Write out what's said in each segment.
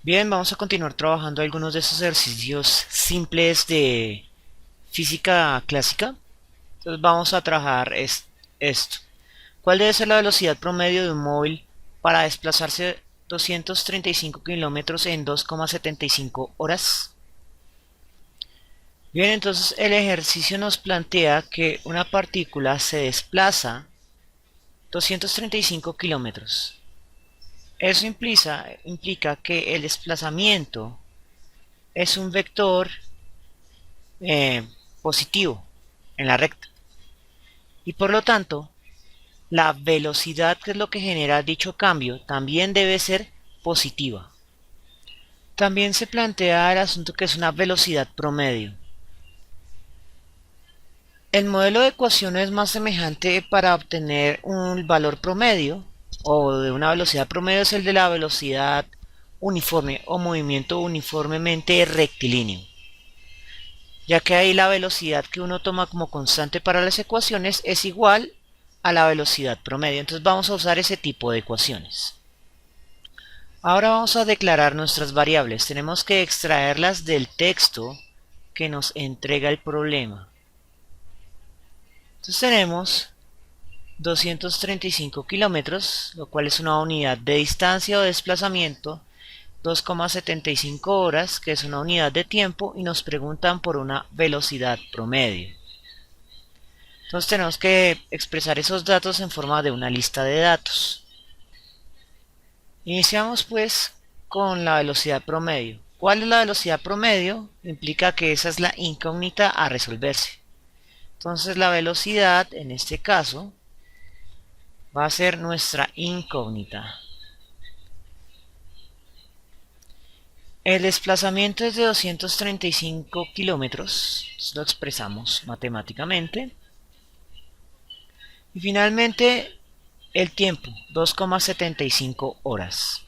Bien, vamos a continuar trabajando algunos de esos ejercicios simples de física clásica. Entonces vamos a trabajar esto. ¿Cuál debe ser la velocidad promedio de un móvil para desplazarse 235 kilómetros en 2,75 horas? Bien, entonces el ejercicio nos plantea que una partícula se desplaza 235 kilómetros. Eso implica que el desplazamiento es un vector eh, positivo en la recta. Y por lo tanto, la velocidad, que es lo que genera dicho cambio, también debe ser positiva. También se plantea el asunto que es una velocidad promedio. El modelo de ecuación es más semejante para obtener un valor promedio o de una velocidad promedio es el de la velocidad uniforme o movimiento uniformemente rectilíneo, ya que ahí la velocidad que uno toma como constante para las ecuaciones es igual a la velocidad promedio. Entonces vamos a usar ese tipo de ecuaciones. Ahora vamos a declarar nuestras variables. Tenemos que extraerlas del texto que nos entrega el problema. Entonces tenemos 235 kilómetros, lo cual es una unidad de distancia o desplazamiento, 2,75 horas, que es una unidad de tiempo, y nos preguntan por una velocidad promedio. Entonces tenemos que expresar esos datos en forma de una lista de datos. Iniciamos pues con la velocidad promedio. ¿Cuál es la velocidad promedio? Implica que esa es la incógnita a resolverse. Entonces la velocidad, en este caso, va a ser nuestra incógnita. El desplazamiento es de 235 kilómetros. Lo expresamos matemáticamente. Y finalmente el tiempo, 2,75 horas.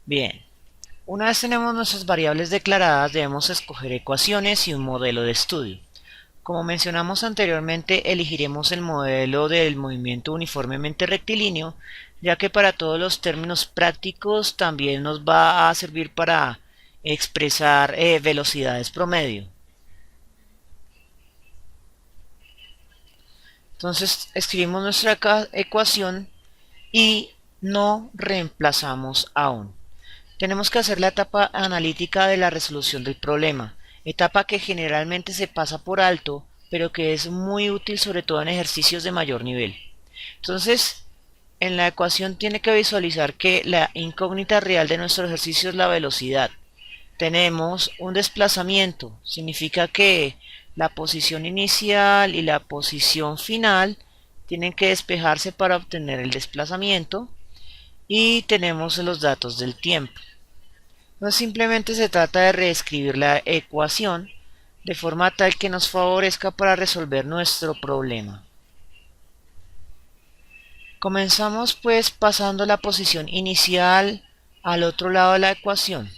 Bien, una vez tenemos nuestras variables declaradas, debemos escoger ecuaciones y un modelo de estudio. Como mencionamos anteriormente, elegiremos el modelo del movimiento uniformemente rectilíneo, ya que para todos los términos prácticos también nos va a servir para expresar velocidades promedio. Entonces escribimos nuestra ecuación y no reemplazamos aún. Tenemos que hacer la etapa analítica de la resolución del problema, etapa que generalmente se pasa por alto, pero que es muy útil sobre todo en ejercicios de mayor nivel. Entonces, en la ecuación tiene que visualizar que la incógnita real de nuestro ejercicio es la velocidad. Tenemos un desplazamiento, significa que la posición inicial y la posición final tienen que despejarse para obtener el desplazamiento, y tenemos los datos del tiempo. No simplemente se trata de reescribir la ecuación de forma tal que nos favorezca para resolver nuestro problema. Comenzamos pues pasando la posición inicial al otro lado de la ecuación.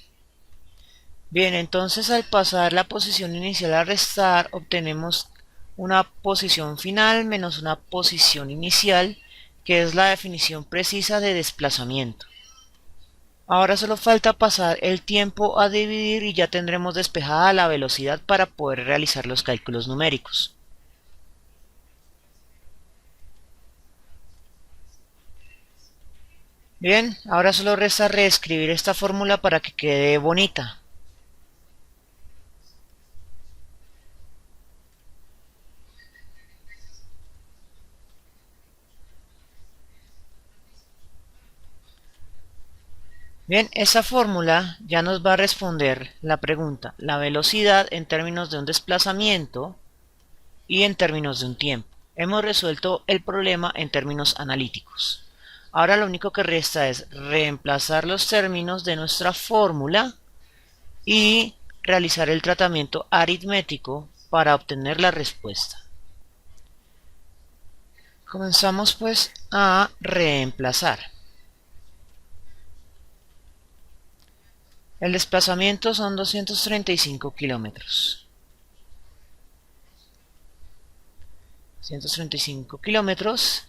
Bien, entonces al pasar la posición inicial a restar, obtenemos una posición final menos una posición inicial, que es la definición precisa de desplazamiento. Ahora solo falta pasar el tiempo a dividir y ya tendremos despejada la velocidad para poder realizar los cálculos numéricos. Bien, ahora solo resta reescribir esta fórmula para que quede bonita. Bien, esa fórmula ya nos va a responder la pregunta, la velocidad en términos de un desplazamiento y en términos de un tiempo. Hemos resuelto el problema en términos analíticos. Ahora lo único que resta es reemplazar los términos de nuestra fórmula y realizar el tratamiento aritmético para obtener la respuesta. Comenzamos pues a reemplazar. El desplazamiento son 235 kilómetros. 235 kilómetros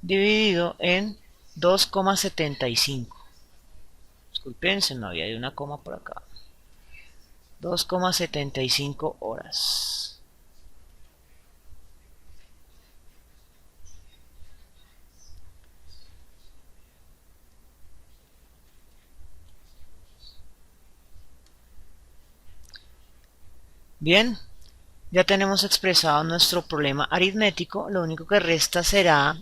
dividido en 2,75. Disculpen, se me había ido una coma por acá. 2,75 horas. Bien, ya tenemos expresado nuestro problema aritmético. Lo único que resta será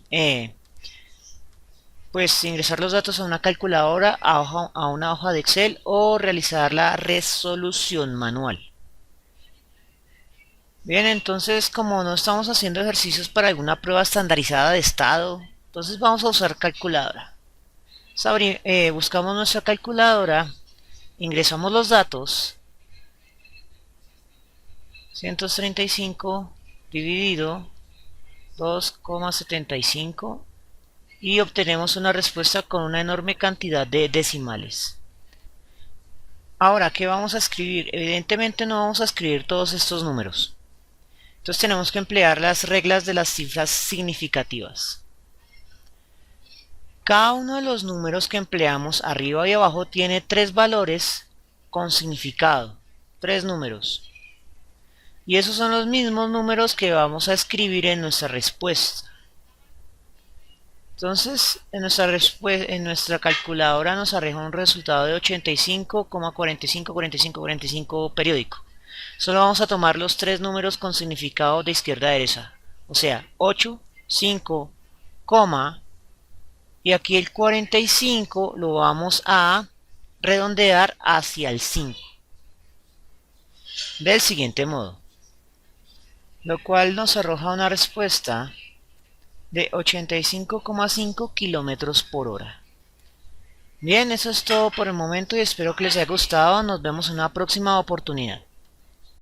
pues ingresar los datos a una calculadora, a una hoja de Excel o realizar la resolución manual. Bien, entonces como no estamos haciendo ejercicios para alguna prueba estandarizada de estado, entonces vamos a usar calculadora. Buscamos nuestra calculadora, ingresamos los datos, 135 dividido 2,75 y obtenemos una respuesta con una enorme cantidad de decimales. Ahora, ¿qué vamos a escribir? Evidentemente no vamos a escribir todos estos números. Entonces tenemos que emplear las reglas de las cifras significativas. Cada uno de los números que empleamos arriba y abajo tiene 3 valores con significado. 3 números. Y esos son los mismos números que vamos a escribir en nuestra respuesta. Entonces, en nuestra calculadora nos arroja un resultado de 85,454545 periódico. Solo vamos a tomar los 3 números con significado de izquierda a derecha. O sea, 8, 5, y aquí el 45 lo vamos a redondear hacia el 5. Del siguiente modo. Lo cual nos arroja una respuesta de 85,5 kilómetros por hora. Bien, eso es todo por el momento y espero que les haya gustado. Nos vemos en una próxima oportunidad.